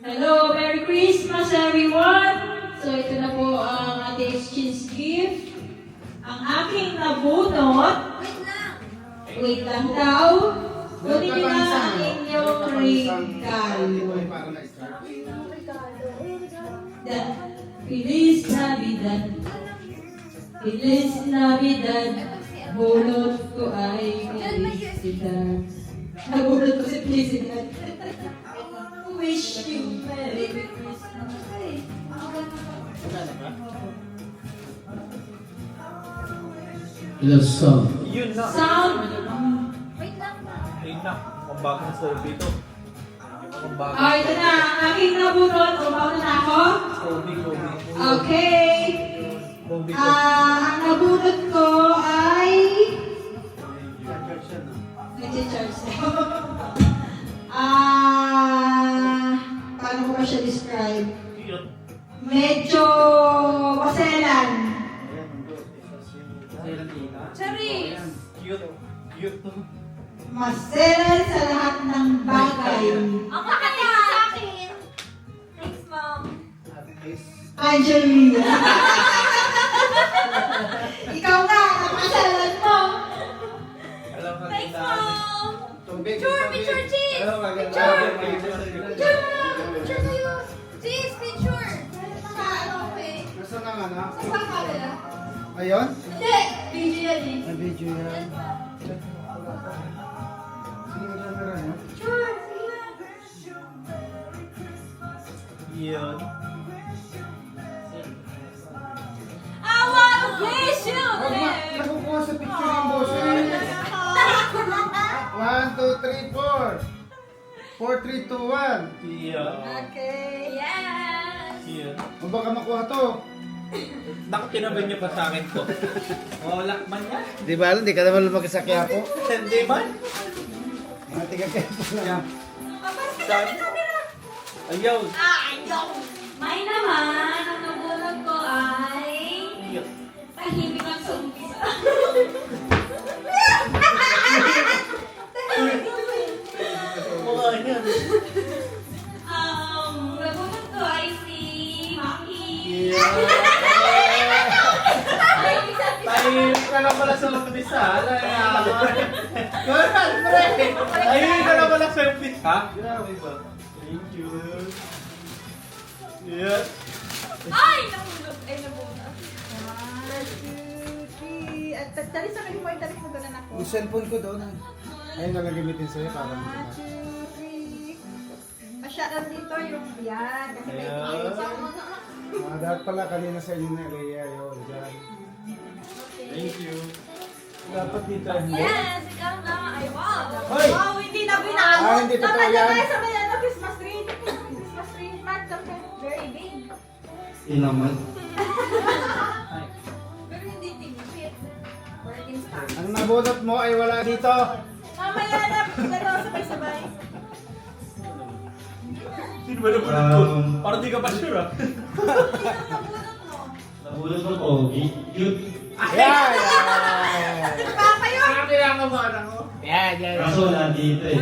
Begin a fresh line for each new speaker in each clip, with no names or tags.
Hello, Merry Christmas everyone! So ito na po ang ating exchange gift. Ang aking nabunot. Wait lang daw. Kunin niyo na ang inyong regalo. Feliz Navidad. Feliz Navidad. Bunot ko ay felicidad. Nabunot ko si felicidad. Wish you Merry Christmas.
Love song.
Yun na.
Sound.
Ayun na. Ang bagong survey to. Ang bagong
Oh, ito na. Ang aking nabunot. Umaw na ako.
Kobe.
Okay.
Kobe.
Ang nabunot ko ay... Nag-charge na. Paano ko ba siya describe?
Cute.
Medyo maselan.
Charis!
Cute.
Maselan sa lahat ng bagay.
Ang makakaya sa akin! Thanks, Mom.
Angelina. Ikaw na, napakaselan mo.
Alam mo
Thanks,
na.
Mom!
Tubig.
Picture, Cheese!
Alam mo, maganda.
Picture kayo! Cheese, picture! Ano, okay?
Nasaan ang anak?
Saan ba camera?
Ayun?
Hindi! Video yan eh.
May video yan. Sino yung camera niya?
Picture! Sige na.
Yun.
I wanna wish you
Wag ma,
there!
nakukuha sa picture yung boses. 1, 2, 3, 4. 4, 3, 2, 1.
Yun.
Okay, yes!
Yun.
O baka makuha to.
Naku, tinabi niyo pa sa akin to. Wala man yan.
Di ba, hindi ka naman lumaki sa Quiapo?
Hindi man.
Mga tiga Quiapo lang.
Saan? Ayaw.
Ayaw! May naman, ang nabunod ko ay...
Cute.
Tahimik ang sumpis.
Mukha yan.
Nabunod ko ay si Maki.
Tahimik ka na pala sa umpisa. Good, pre! Tahimik ka na pala sa umpisa. Grabe ba? Thank you. Yeah.
Ay! Nabunod. Ay, nabunod.
At tali sa akin mo yung tarik mo doon ako.
Yung cellphone ko doon. Ayun na gagamitin sa'yo para
1, 2, 3. Masyadong dito yung yan. Kasi may
Ayan.
dapat pala kanina sa inyo na Rhea yun. Dyan.
Thank you. Dapat dito hindi.
Yes! Ikaw na. Ay, wow!
Hoy!
Wow, hindi na binabot.
Ah, hindi totoo
Dapat
yan.
tayo sa may ano, Christmas tree. Christmas tree. Mark, very big.
Inaman.
Pero hindi tingit. Working star.
Ang nabunot mo ay wala dito.
Mamaya na, dalawa sabay-sabay.
Sino ba nabunod ko? Parang di ka pa sure ah.
Nabulot ko Pogi. Cute.
Yeah!
Papa yun!
Ang kailangan ba na ko?
Yeah, yeah.
Kaso wala dito eh.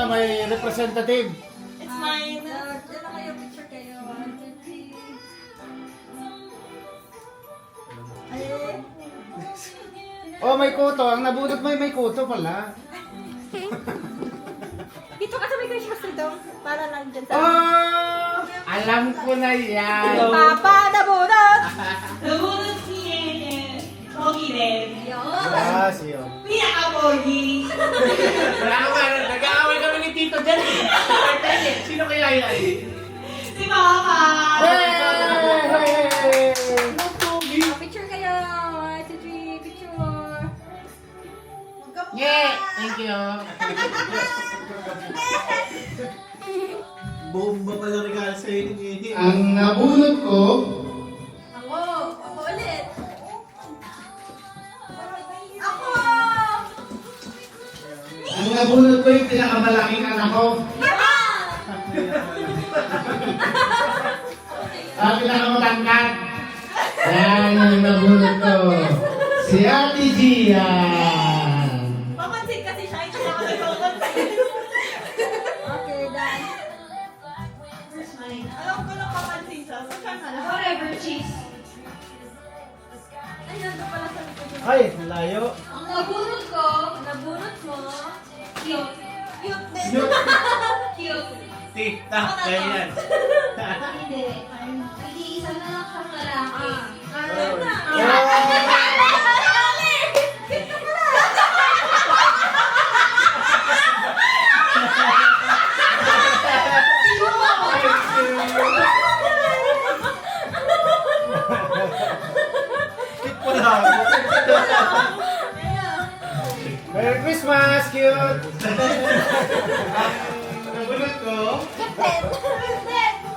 May representative.
It's mine. Diyan na kayo. Picture kayo. 1, 2, 3.
Ay,
Oh, may kuto. Ang nabunot mo ay may kuto pala.
dito ka sa may Christmas tree doon. Para lang dyan sa...
Oh! Alam ko na yan.
Papa, nabunot!
Nabunot si Pogi din.
Yes, yun.
Pinaka-Pogi.
Nag-aaway kami ni Tito dyan eh. Sino kaya yan?
Si Mama.
Hey!
Picture kayo. 1, 2, 3, picture.
Yeah! Thank you.
Bomba pala regalo sa inyo eh.
Ang nabunot ko,
Ako. Ako ulit. Ako!
ang nabunot ko yung pinakamalaking anak ko. Ang pinakamatangkad. Yan ang nabunot ko. Si Ate Gia.
Papansin kasi siya. Ito na kami.
Forever cheese.
Ay, nandun pala sa likod yun.
Ay, layo.
Ang nabunot ko,
Nabunot mo.
cute.
Cute din.
Cute.
Tik-tak, kaya yan.
Hindi. Nag-iisa na lang siyang lalaki.
Ayun na.
Tik po lang.
Merry Christmas, cute!
Nabunot ko.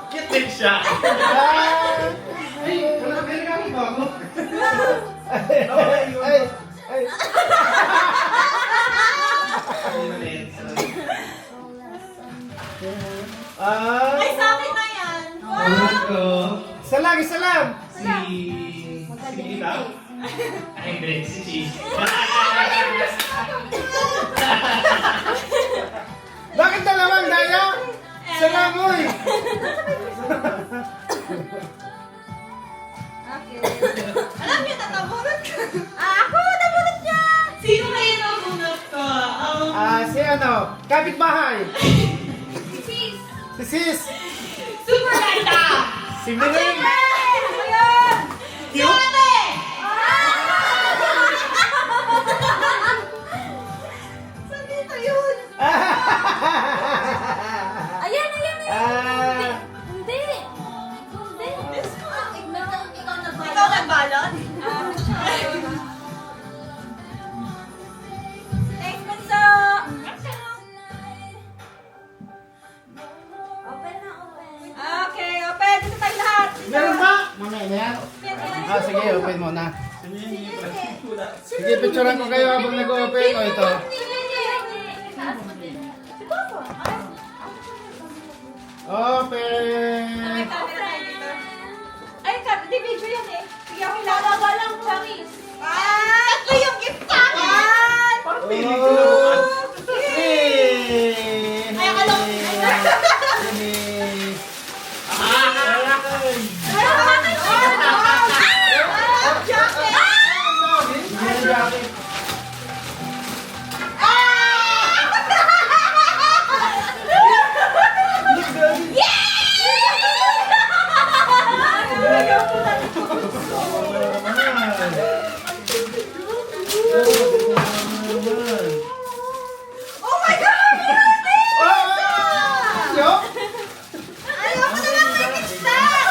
Cute din siya.
Ay!
Wala ka kami ba ako?
Ay! Ay! Ah!
Ay, sa akin na yan.
Nabunot ko.
Isa lang, isa lang!
Si Tita. Ay, hindi. Si Cheese.
Bakit dalawang daya? Isa lang, uy!
Alam niyo, tatabunot ka.
Ako, nabunot niya.
Sino kayo nabunot ko?
Si ano? Kapitbahay!
Sis!
Si Sis!
Super Laita!
Si Miling!
Cute!
Saan dito yun?
Ayan, ayan, ayan.
Ah!
Hindi. Hindi. Ikaw na ba?
Ikaw nagbalot?
Thanks, Bunso. Open na, open.
Okay, open. Dito tayo lahat.
Meron ba? Mamaya na yan? Sige, open mo na. Sige, picturean ko kayo habang nag-open. O, ito.
Taas mo din.
Open!
May camera tayo dito. Ay, di video yan eh. Sige, ako lalaba lang, Charis. Tatlo yung gift sa akin!
Parang piling ko naman.
Yay!
Ay, alam mo.
Yay! Jacket!
Oh my God!
Yo!
Ayoko na lang ng gift stack!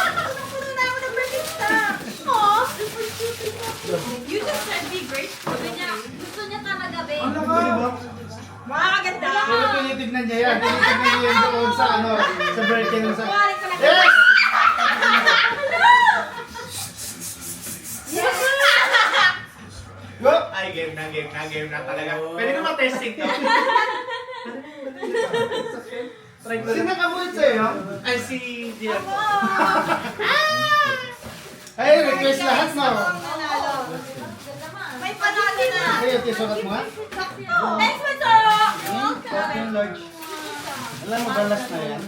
Puno na ako ng gift stack! Aw! You just said be grateful.
Gusto niya talaga, babe.
Ano ka?
Makakaganda!
Pero tinitignan niya yan. Tinitignan niya yan doon sa ano, sa birthday ng sa...
Kumarin ko lang.
Yes! Go!
Ay, game na talaga. Pwede ko ma-testing to. Try ko
Sino
rin.
nakabulit sa'yo?
Ay, si Dian po.
Ay, request lahat mo.
Nanalo. May panalo na.
Ay, ito sulat mo ha?
Thanks, Bunso!
Captain Large. Alam mo ba last na yan?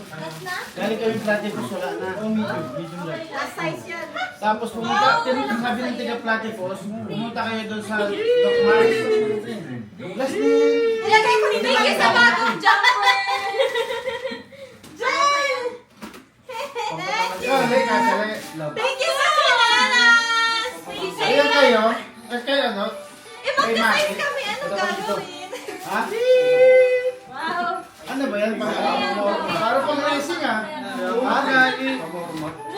Galing kami Platypus, wala na. Medium large.
Last size yan.
Tapos pumunta, sabi ng tiga Platypus, pumunta kayo doon sa Doc Mars. Last na yan.
Ilagay ko dito
Thank you sa bagong jumper.
Jen! Thank you!
Oh, hey, kasali. Love.
Thank you sa sinanas!
Ayan kayo. At kayo, no?
Mag-design kami. Anong
Ito ka dito.
gagawin?
Ha?
Wow!
Ano ba yan? Para pang racing ah. Ah, gagi.
Wow!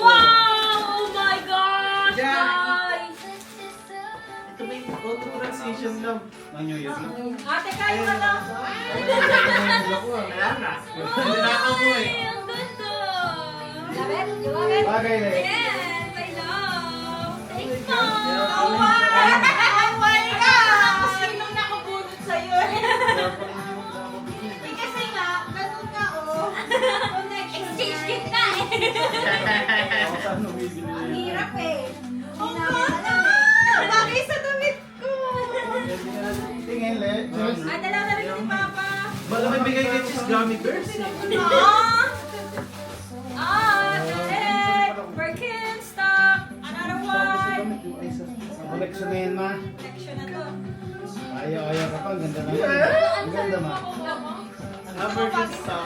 Oh my gosh, guys!
Ito may auto-transition daw. New Year na.
Ate, kayo ka na.
Kaya na. Nilakaw mo eh.
Ay, ang ganda!
Labet, lumabet.
Bagay na eh.
Yes, I love! Thanks,
Oh
Mom!
my! Oh my God! Sinong nakabunot sa'yo? Eh, kasi nga, ganun nga, oh. Connection
Exchange
yan.
gift na eh!
Ang hirap eh. Oh my! Bagay sa damit ko.
Tingin, le.
Ay, dalaw na rin ni Papa.
Bala may bigay kay Cheese Gummy Bears eh.
Ah! Ah, Derek! Perkins!
protection na yan, ma.
Protection na to.
Ayaw ka pa. Ang ganda naman. Ang ganda, ma.
Number kiss to.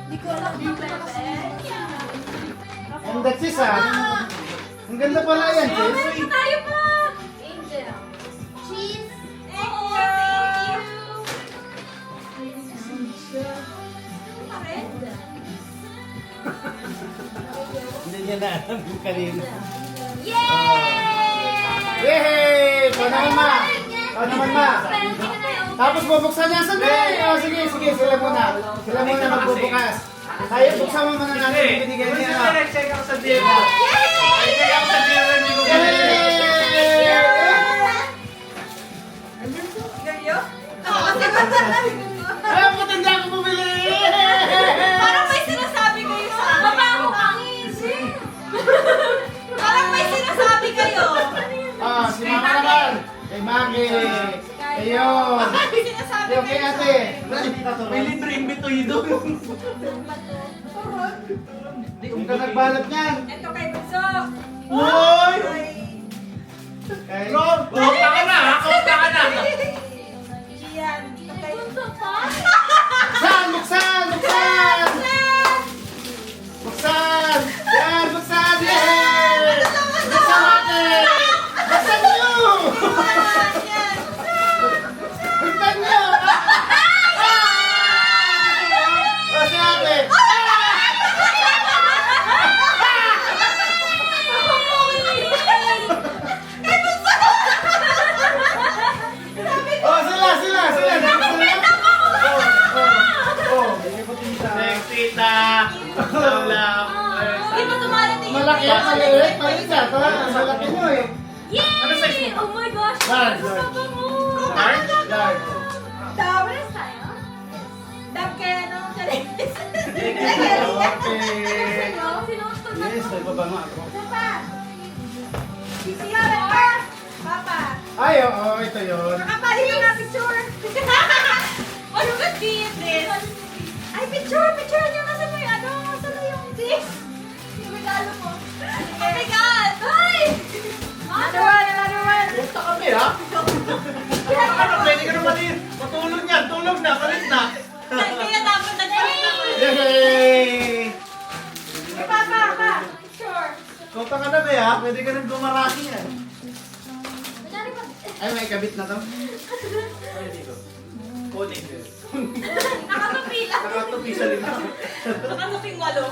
Hindi ko alam yung bebe.
And that's it, ah. Ang ganda pala yan, sis.
Tayo pa!
Angel.
Cheese! Thank you!
Hindi niya na alam kung kanina.
Yay!
Yay! Ikaw naman, ma. Ikaw naman, ma. Tapos bubuksan niya. Sandali! Oh, sige, sila muna. Sila muna magbubukas. Tayo, buksan mo muna natin yung binigay niya. no?
Check ako sa Diego. Check ako sa Diego. Hindi ko
Yay!
Ganyo? Oo, kasi
Ay, matanda ako bumili!
parang may sinasabi kayo sa akin.
Mabaho kang isip.
Parang may sinasabi kayo.
Ah, si mama naman. Kay Maki. Ayun.
May sinasabi
Ayun kay
kayo.
ate.
May libre imbitoido.
Kung ka nagbalot niyan.
Ito kay Bunso.
Hoy!
Kay...
Rob, kauta ka na, ha? Kauta ka na.
Gian. Ito kay
Buksan! Buksan! Buksan! Buksan! Yan! Buksan! Yay! Buksan natin! Buksan nyo! Buksan nyo! Buksan natin! Oh, sila!
Next, tita. Lola.
Di ba tumarating yung
Malaki ang maliit. Maliit siya. Ito lang. Malaki nyo eh.
Ano size
Yay!
mo?
Oh my gosh!
Large.
Gusto ko mo!
Large?
Large.
Dab?
Pares tayo?
Dab kaya nung charis.
Okay.
Sinuot ko na
Yes,
to.
may babango ako.
Papa. Sisiyaran pa. Papa.
Ay, oo, ito yun.
Nakapali ka na picture. What could be this? Ay, picture niyo. Nasa mo yung ano? Nasa mo yung this? Yung regalo mo. Oh my God! Ay! Another one.
Bukta kami, ha? Bukta ka na, pwede ka naman eh. Matulog yan, tulog na, kalit na.
Kaya dapat nag-palit na ko.
Yay!
Eh, Papa. Picture.
Bukta ka na, be, ha? Pwede ka nang gumaraki yan.
Kunyari pa.
Ay, may kabit na to.
Ay, dito. Kunin.
Nakatupila.
Nakatupi sa lima.
Nakatuping walo.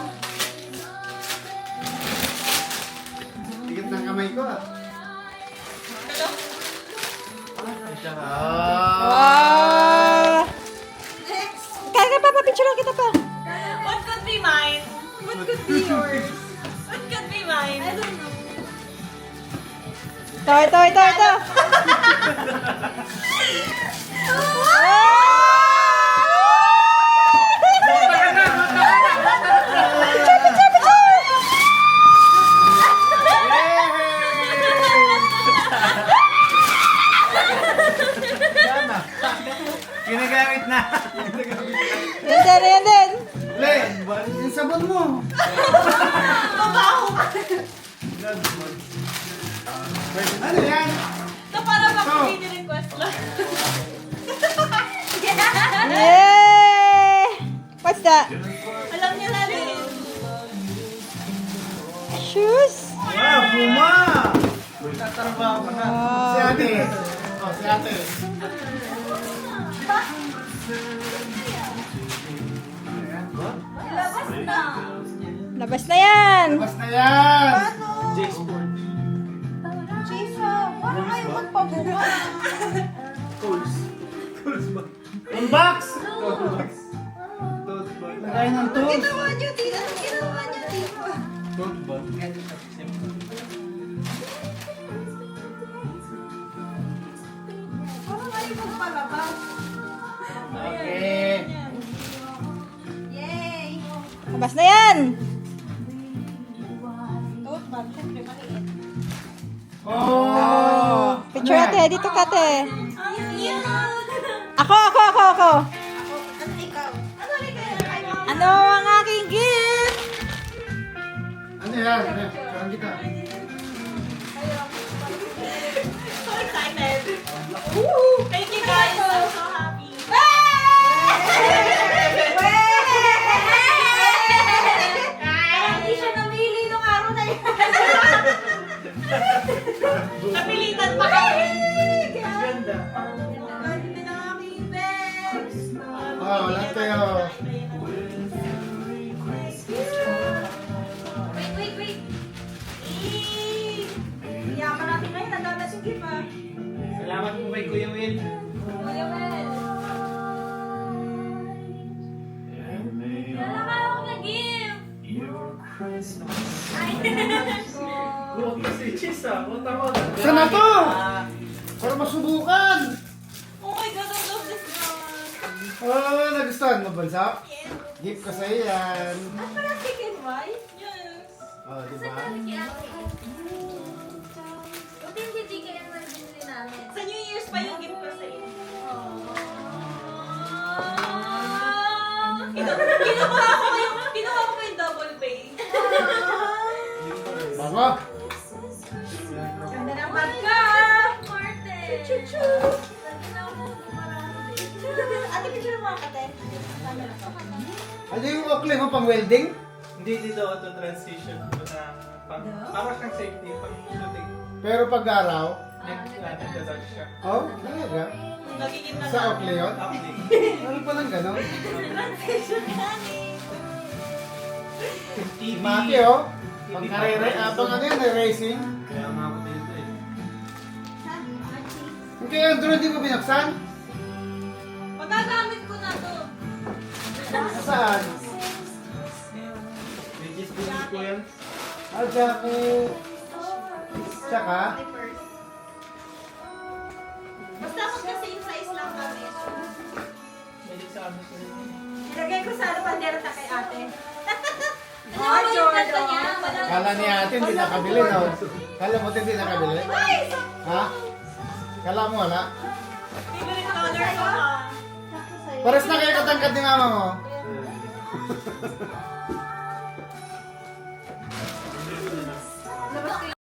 Tigit ng kamay ko ah.
Wow! Next. Kaya pa, picture lang kita pa. What could be mine? What could be yours? What could be mine? I don't know. Ito.
Ginagamit na.
Yan din.
Le, yung sabon mo.
Mabaho ka.
Ano yan?
Ito para bang
Oh.
request lang. Yay! What's that? Alam niyo na din. Shoes?
Wow, Puma! Tatrabaho ka na.
Si ate. Oh, si ate.
Labas na.
Labas na yan.
Labas na yan.
J-Sport.
Parang kayo magpabuka.
Tools. Tools ba?
Unbox.
Tote bag.
Lagay ng tools.
Ginawa niyo dito. Anong ginawa niyo dito?
Tote bag. Simple.
Parang kayo magpalabas.
Okay.
Yay! Labas na yan! Tote bag, syempre maliit.
Oh.
Picture
Ano yan?
ate, dito ka ate. Ako. Ano ikaw? Ano ang aking gift?
Ano Ano yan? Parang kita.
So excited. Thank you guys. I'm so happy.
Parang hindi siya namili nung araw na yan.
Napilitan pa kami.
Ganda.
Ganda ng aking bags.
Oh, lahat kayo.
Wait. Yaman natin ngayon. Ang dami natin gift ah.
Salamat po kay Kuya Will.
Kuya Mel.
Wala ka ako nag-give.
Kuha ko si Cheese ah. Punta ko.
Saan na to? Para masubukan.
Oh my God, ang love this one.
Oh, nagustuhan mo, Bansak? Gift ko sa'yo yan.
At parang chicken rice? Yes.
Oh, di ba?
Buti hindi chicken ang binili namin.
Sa New Year's pa yung gift ko sa iyo. Kinuha ko yung double bay.
Bago?
Ganda ng bag ka!
Martin!
Chuchu! Ate, picture mo ako, te.
Ano yung Oakley mo pang welding?
Hindi dito ito transition. Para siyang safety. Pag shooting.
Pero pag araw?
Nagdadag siya.
Oh, talaga?
Nagiging na
Sa Oakley yun?
Update.
Ano pa lang gano'n?
transition namin.
Si Maki, oh. Pang karere, pang ano yun, racing.
Kaya nga ako dito eh.
Yung kay Andrew, di mo binaksan?
Magagamit ko na to.
Saan?
Regis Business ko yan.
Ah, jacket. Tsaka?
My purse. Basta magka-same size lang kami.
Malit sa ano ko yun.
Ilagay ko sa bandera ta kay ate.
Alam mo yung kanta niya? Wala-
Kala ni ate, hindi nakabili, no? Kala mo hindi nakabili?
Ay!
Ha? Kala mo wala?
Favorite color ko ha.
Pares na kayo katangkad ni mama mo.